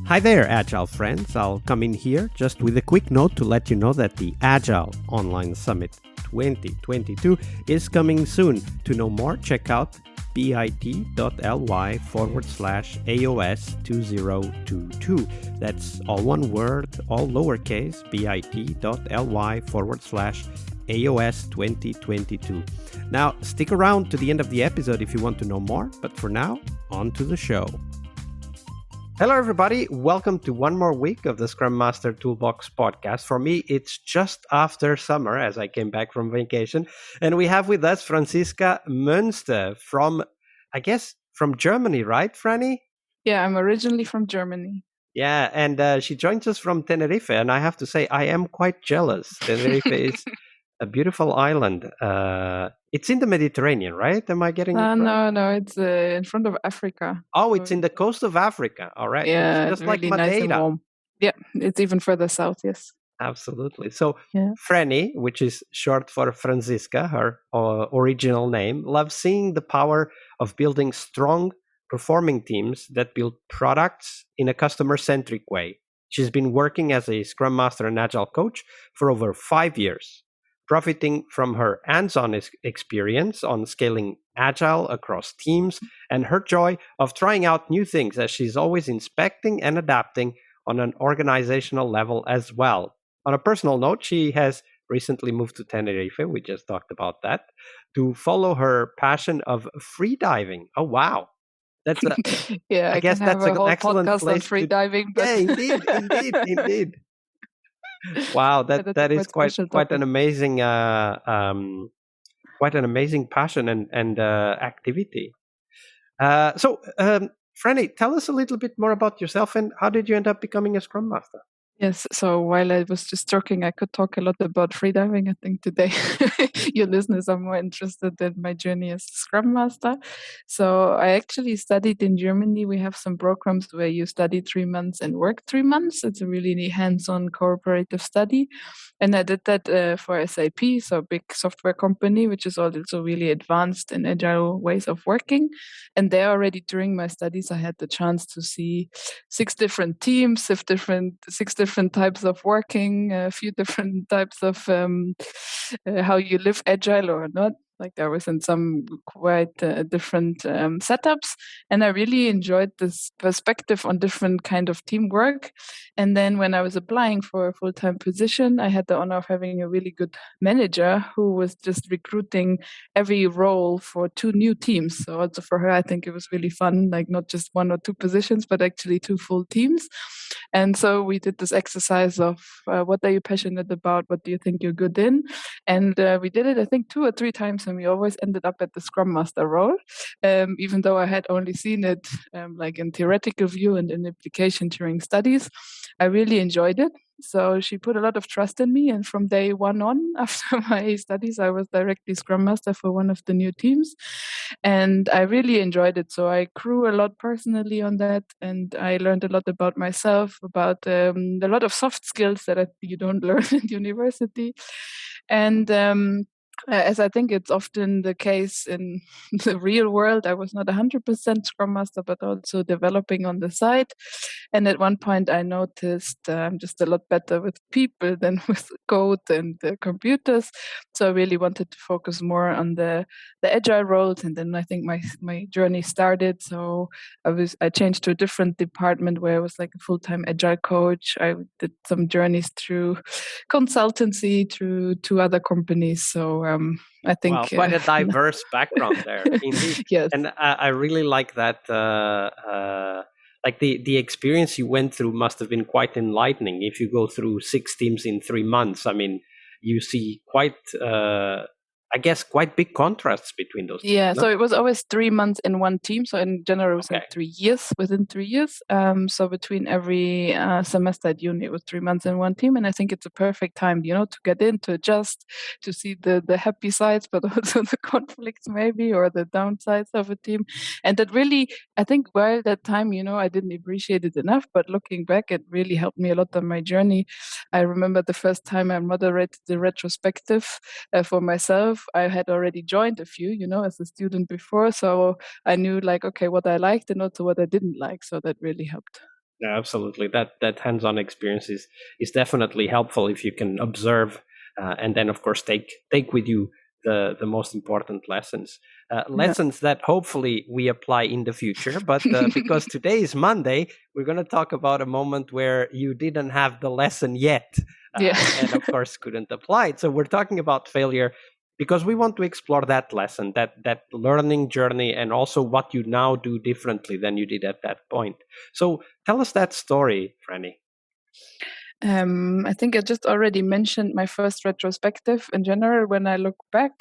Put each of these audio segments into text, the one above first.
Hi there, Agile friends. I'll come in here just with a quick note to let you know that the Agile Online Summit 2022 is coming soon. To know more, check out bit.ly/AOS2022. That's all one word, all lowercase, bit.ly/AOS2022. Now, stick around to the end of the episode if you want to know more, but for now, on to the show. Hello, everybody. Welcome to one more week of the Scrum Master Toolbox podcast. For me, it's just after summer as I came back from vacation. And we have with us Franziska Moenster from Germany, right, Franny? Yeah, I'm originally from Germany. Yeah, and she joins us from Tenerife. And I have to say, I am quite jealous. Tenerife is a beautiful island. It's in the Mediterranean, right? Am I getting it right? No, it's in front of Africa. Oh, it's in the coast of Africa. All right. Yeah, It's just really like nice and Madeira. warm. Yeah, it's even further south, yes. Absolutely. So Yeah. Franny, which is short for Franziska, her original name, loves seeing the power of building strong, performing teams that build products in a customer-centric way. She's been working as a Scrum Master and Agile Coach for over 5 years, profiting from her hands-on experience on scaling Agile across teams and her joy of trying out new things as she's always inspecting and adapting on an organizational level as well. On a personal note, she has recently moved to Tenerife, we just talked about that, to follow her passion of freediving. Oh, wow. That's yeah, I guess can have that's a an whole excellent podcast on place free to... diving, but Yeah, indeed. Wow, yeah, that's a that is quite special quite topic. an amazing passion and activity. Franny, tell us a little bit more about yourself and how did you end up becoming a Scrum Master? Yes, so while I was just talking, I could talk a lot about freediving. I think today your listeners are more interested in my journey as a Scrum Master. So I actually studied in Germany. We have some programs where you study 3 months and work 3 months. It's a really hands-on cooperative study. And I did that for SAP, so a big software company, which is also really advanced in agile ways of working. And there already during my studies, I had the chance to see 6 different teams, 6 different types of working, a few different types of how you live agile or not. Like I was in some quite different setups, and I really enjoyed this perspective on different kind of teamwork. And then when I was applying for a full-time position, I had the honor of having a really good manager who was just recruiting every role for 2 new teams. So also for her, I think it was really fun, like not just 1 or 2 positions, but actually 2 full teams. And so we did this exercise of what are you passionate about? What do you think you're good in? And we did it, I think, 2 or 3 times, and we always ended up at the Scrum Master role, even though I had only seen it like in theoretical view and in application during studies. I really enjoyed it. So she put a lot of trust in me, and from day 1 on, after my studies, I was directly Scrum Master for one of the new teams, and I really enjoyed it. So I grew a lot personally on that, and I learned a lot about myself, about a lot of soft skills that you don't learn in university, and as I think it's often the case in the real world, I was not 100% Scrum Master, but also developing on the side. And at one point, I noticed I'm just a lot better with people than with code and computers. So I really wanted to focus more on the agile roles. And then I think my journey started. So I changed to a different department where I was like a full-time agile coach. I did some journeys through consultancy, through 2 other companies. So I think quite a diverse background there, indeed. yes. And I really like that. Like the experience you went through must have been quite enlightening. If you go through 6 teams in 3 months, I mean, you see quite big contrasts between those teams. Yeah, so it was always 3 months in one team. So in general, it was like 3 years, within 3 years. So between every semester at uni, it was 3 months in one team. And I think it's a perfect time, to get in, to adjust, to see the happy sides, but also the conflicts maybe, or the downsides of a team. And that really, I think while that time, I didn't appreciate it enough, but looking back, it really helped me a lot on my journey. I remember the first time I moderated the retrospective for myself. I had already joined a few, as a student before. So I knew like, okay, what I liked and also what I didn't like. So that really helped. Yeah, absolutely. That hands-on experience is definitely helpful if you can observe and then, of course, take with you the most important lessons, Yeah. lessons that hopefully we apply in the future. But because today is Monday, we're going to talk about a moment where you didn't have the lesson yet, Yeah. and of course couldn't apply it. So we're talking about failure because we want to explore that lesson, that learning journey, and also what you now do differently than you did at that point. So tell us that story, Franny. I think I just already mentioned my first retrospective. In general, when I look back,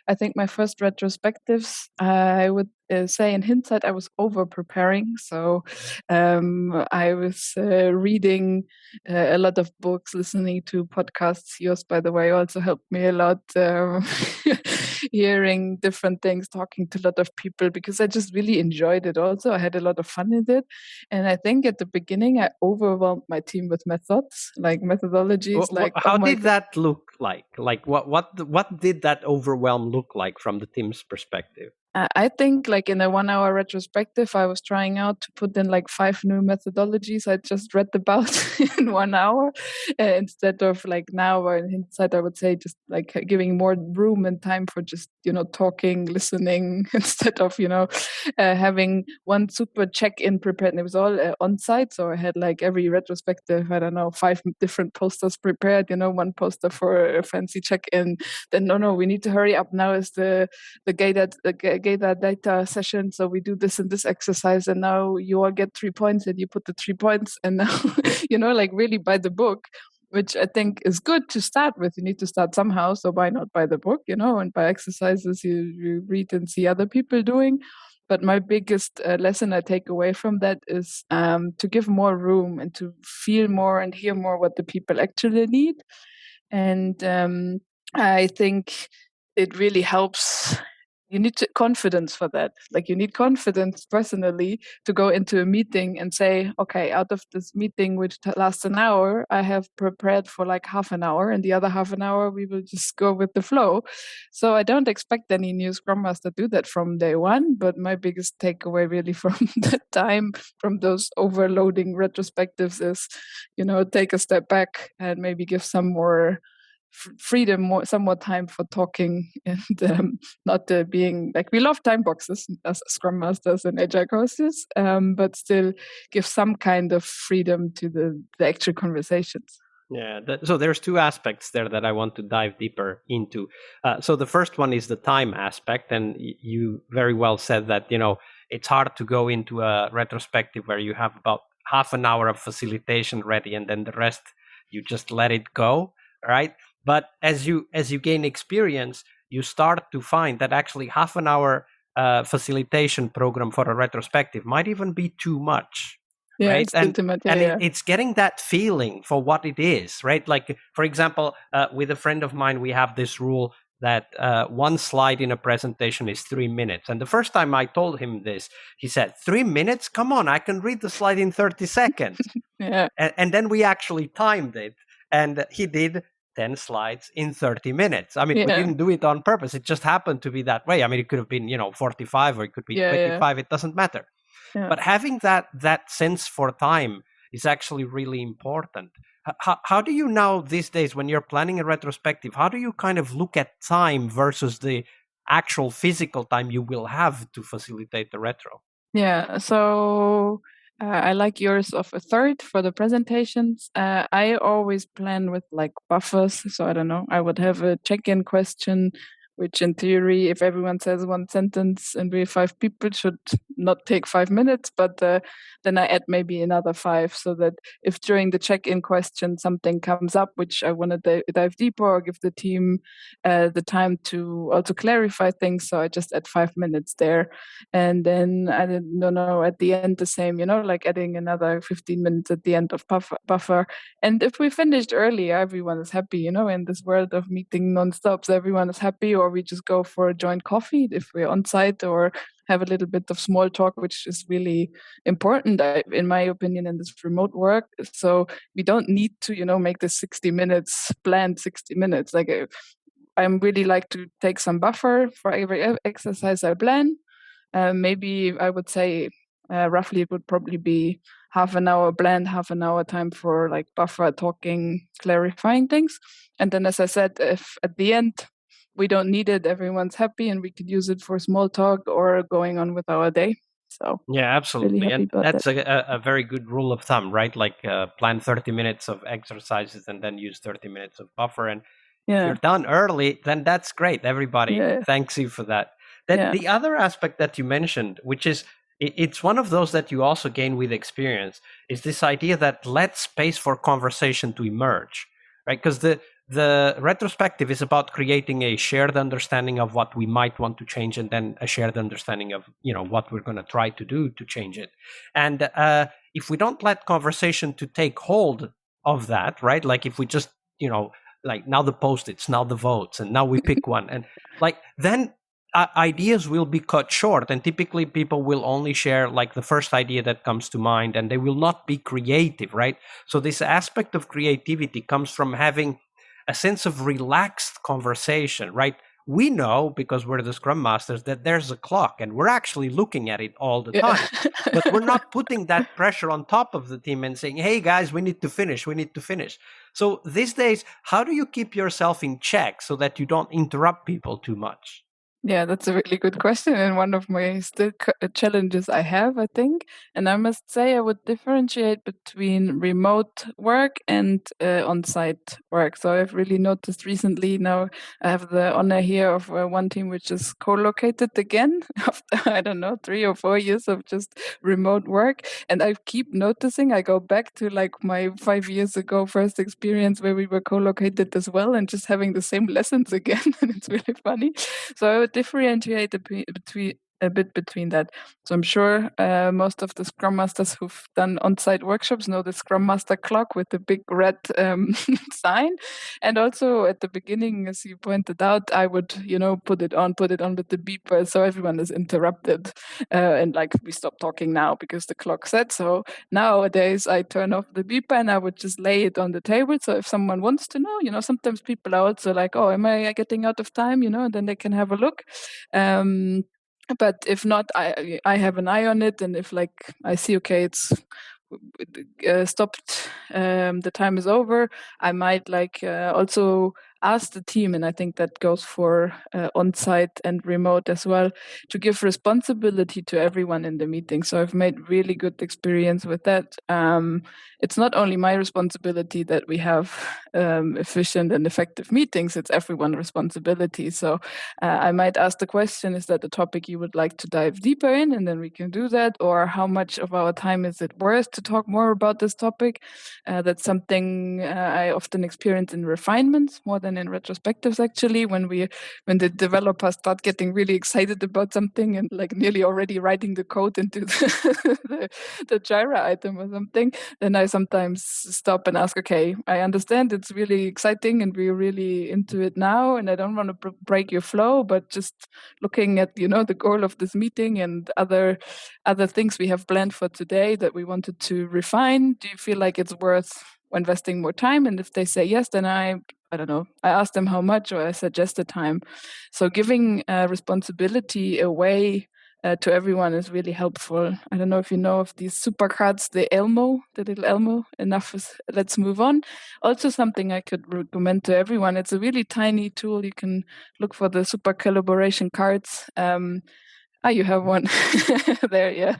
I think my first retrospectives, I would say in hindsight, I was over preparing. So I was reading a lot of books, listening to podcasts. Yours, by the way, also helped me a lot. Hearing different things, talking to a lot of people, because I just really enjoyed it. Also, I had a lot of fun with it. And I think at the beginning, I overwhelmed my team with methods, like methodologies, like, oh How my did God. that look like? Like what did that overwhelm look like from the team's perspective? I think like in a 1 hour retrospective, I was trying out to put in like 5 new methodologies I just read about in 1 hour, instead of like now, or in hindsight, I would say just like giving more room and time for just, talking, listening, instead of, having one super check-in prepared. And it was all on site. So I had like every retrospective, I don't know, 5 different posters prepared, one poster for a fancy check-in. Then, no, we need to hurry up. Now is the gated data session. So we do this and this exercise, and now you all get 3 points, and you put the 3 points, and now like really by the book, which I think is good to start with. You need to start somehow, so why not by the book, and by exercises you read and see other people doing. But my biggest lesson I take away from that is to give more room and to feel more and hear more what the people actually need. And I think it really helps. You need confidence for that. Like, you need confidence personally to go into a meeting and say, okay, out of this meeting, which lasts an hour, I have prepared for like half an hour, and the other half an hour we will just go with the flow. So I don't expect any new Scrum Master to do that from day one. But my biggest takeaway really from that time, from those overloading retrospectives, is, take a step back and maybe give some more freedom, some more time for talking, and not being like, we love time boxes as Scrum Masters and Agile Coaches, but still give some kind of freedom to the actual conversations. Yeah, so there's two aspects there that I want to dive deeper into. So the first one is the time aspect, and you very well said that it's hard to go into a retrospective where you have about half an hour of facilitation ready, and then the rest you just let it go, right? But as you gain experience, you start to find that actually half an hour facilitation program for a retrospective might even be too much, Yeah, right? it's still too much. And Yeah, it's getting that feeling for what it is, right? Like, for example, with a friend of mine, we have this rule that one slide in a presentation is 3 minutes. And the first time I told him this, he said, 3 minutes? Come on, I can read the slide in 30 seconds. yeah, And then we actually timed it, and he did 10 slides in 30 minutes. I mean, we yeah, didn't do it on purpose. It just happened to be that way. I mean, it could have been, 45, or it could be yeah, yeah, 25. It doesn't matter. yeah. But having that sense for time is actually really important. How do you now these days, when you're planning a retrospective, how do you kind of look at time versus the actual physical time you will have to facilitate the retro? Yeah, so I like yours of a third for the presentations. I always plan with like buffers. So I don't know, I would have a check-in question, which in theory, if everyone says one sentence and we have 5 people, should not take 5 minutes. But then I add maybe another 5, so that if during the check-in question something comes up, which I want to dive deeper, or give the team the time to also clarify things, so I just add 5 minutes there. And then I don't know, at the end the same, like adding another 15 minutes at the end of buffer. And if we finished early, everyone is happy, in this world of meeting non-stops, everyone is happy. Or we just go for a joint coffee if we're on site, or have a little bit of small talk, which is really important, in my opinion, in this remote work. So we don't need to, make this 60 minutes, planned 60 minutes. Like, I'm really like to take some buffer for every exercise I plan. Maybe I would say roughly it would probably be half an hour blend, half an hour time for like buffer talking, clarifying things. And then, as I said, if at the end we don't need it, everyone's happy and we could use it for small talk or going on with our day. So Yeah, really absolutely. happy And about that. that's a very good rule of thumb, right? Like plan 30 minutes of exercises and then use 30 minutes of buffer. And if Yeah. you're done early, then that's great. Everybody Yeah. thanks you for that. Then Yeah. the other aspect that you mentioned, which is it's one of those that you also gain with experience, is this idea that let space for conversation to emerge, right? Because the retrospective is about creating a shared understanding of what we might want to change and then a shared understanding of what we're going to try to do to change it. And if we don't let conversation to take hold of that, right, like if we just like now the post-its, now the votes, and now we pick one, and like then ideas will be cut short, and typically people will only share like the first idea that comes to mind, and they will not be creative, right? So this aspect of creativity comes from having a sense of relaxed conversation, right? We know because we're the Scrum Masters that there's a clock and we're actually looking at it all the Yeah. time. But we're not putting that pressure on top of the team and saying, hey guys, we need to finish, we need to finish. So these days, how do you keep yourself in check so that you don't interrupt people too much? Yeah, that's a really good question, and one of my still challenges I have, I think. And I must say, I would differentiate between remote work and on-site work. So I've really noticed recently. Now I have the honor here of one team which is co-located again after, I don't know, 3 or 4 years of just remote work. And I keep noticing. I go back to like my 5 years ago first experience where we were co-located as well, and just having the same lessons again, and it's really funny. So I would differentiate a bit between that. So I'm sure most of the Scrum Masters who've done on-site workshops know the Scrum Master clock with the big red sign. And also at the beginning, as you pointed out, I would, put it on with the beeper so everyone is interrupted. And like, we stop talking now because the clock said so. Nowadays, I turn off the beeper and I would just lay it on the table. So if someone wants to know, sometimes people are also like, oh, am I getting out of time? And then they can have a look. But if not, I have an eye on it, and if like I see, okay, it's stopped, the time is over, I might like also ask the team, and I think that goes for on-site and remote as well, to give responsibility to everyone in the meeting. So I've made really good experience with that. It's not only my responsibility that we have efficient and effective meetings, it's everyone's responsibility. So I might ask the question, is that a topic you would like to dive deeper in? And then we can do that. Or how much of our time is it worth to talk more about this topic? That's something I often experience in refinements more than in retrospectives, actually, when the developers start getting really excited about something and like nearly already writing the code into the Jira item or something, then I sometimes stop and ask, okay, I understand it's really exciting and we're really into it now, and I don't want to break your flow, but just looking at the goal of this meeting and other things we have planned for today that we wanted to refine, do you feel like it's worth investing more time? And if they say yes, then I don't know, I ask them how much, or I suggest a time. So giving responsibility away to everyone is really helpful. I don't know if you know of these super cards, the little Elmo. Enough is, let's move on. Also something I could recommend to everyone. It's a really tiny tool. You can look for the super collaboration cards. You have one there, yeah.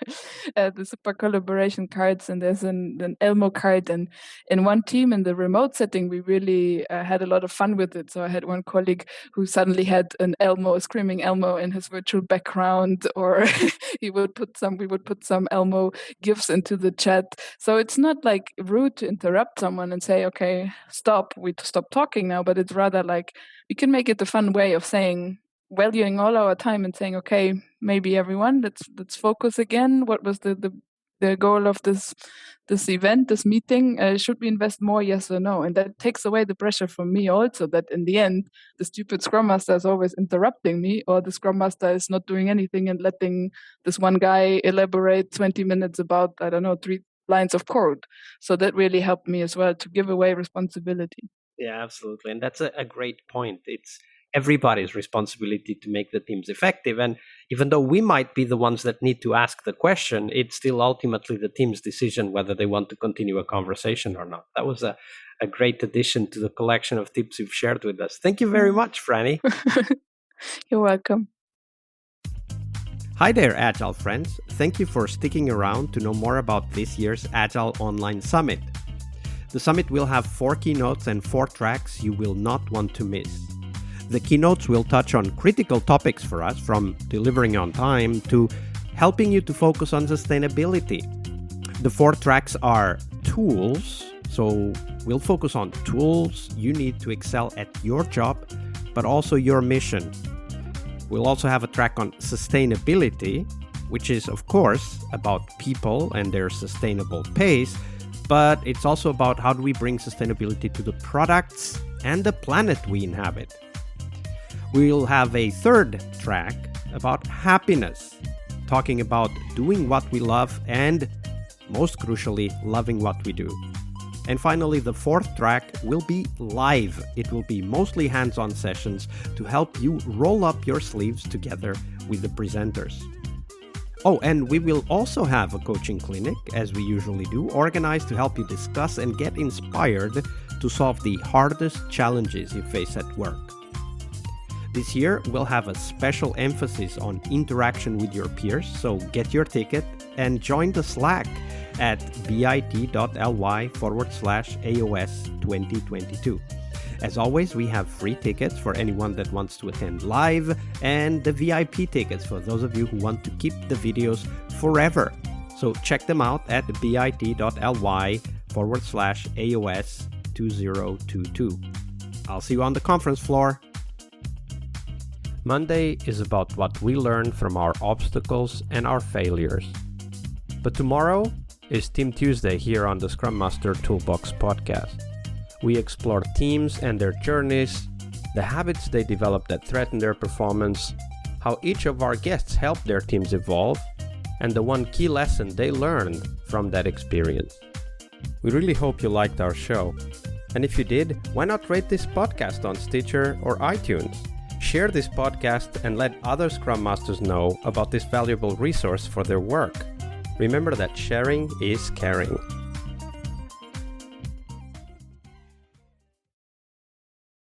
The super collaboration cards, and there's an Elmo card. And in one team in the remote setting, we really had a lot of fun with it. So I had one colleague who suddenly had an Elmo, a screaming Elmo, in his virtual background, or we would put some Elmo gifs into the chat. So it's not like rude to interrupt someone and say, okay, stop, we stop talking now, but it's rather like we can make it a fun way of saying, valuing all our time and saying, okay, maybe everyone, let's focus again. What was the goal of this event, this meeting? Should we invest more, yes or no? And that takes away the pressure from me also, that in the end the stupid Scrum Master is always interrupting me, or the Scrum Master is not doing anything and letting this one guy elaborate 20 minutes about, I don't know, 3 lines of code. So that really helped me as well to give away responsibility. Yeah, absolutely. And that's a great point. everybody's responsibility to make the teams effective. And even though we might be the ones that need to ask the question, it's still ultimately the team's decision whether they want to continue a conversation or not. That was a great addition to the collection of tips you've shared with us. Thank you very much, Franny. You're welcome. Hi there, Agile friends. Thank you for sticking around to know more about this year's Agile Online Summit. The summit will have 4 keynotes and 4 tracks you will not want to miss. The keynotes will touch on critical topics for us, from delivering on time to helping you to focus on sustainability. The 4 tracks are tools, so we'll focus on tools you need to excel at your job, but also your mission. We'll also have a track on sustainability, which is, of course, about people and their sustainable pace, but it's also about how do we bring sustainability to the products and the planet we inhabit. We'll have a 3rd track about happiness, talking about doing what we love and, most crucially, loving what we do. And finally, the 4th track will be live. It will be mostly hands-on sessions to help you roll up your sleeves together with the presenters. Oh, and we will also have a coaching clinic, as we usually do, organized to help you discuss and get inspired to solve the hardest challenges you face at work. This year, we'll have a special emphasis on interaction with your peers, so get your ticket and join the Slack at bit.ly/AOS 2022. As always, we have free tickets for anyone that wants to attend live, and the VIP tickets for those of you who want to keep the videos forever. So check them out at bit.ly/AOS 2022. I'll see you on the conference floor. Monday is about what we learn from our obstacles and our failures. But tomorrow is Team Tuesday here on the Scrum Master Toolbox podcast. We explore teams and their journeys, the habits they develop that threaten their performance, how each of our guests help their teams evolve, and the one key lesson they learned from that experience. We really hope you liked our show. And if you did, why not rate this podcast on Stitcher or iTunes? Share this podcast and let other Scrum Masters know about this valuable resource for their work. Remember that sharing is caring.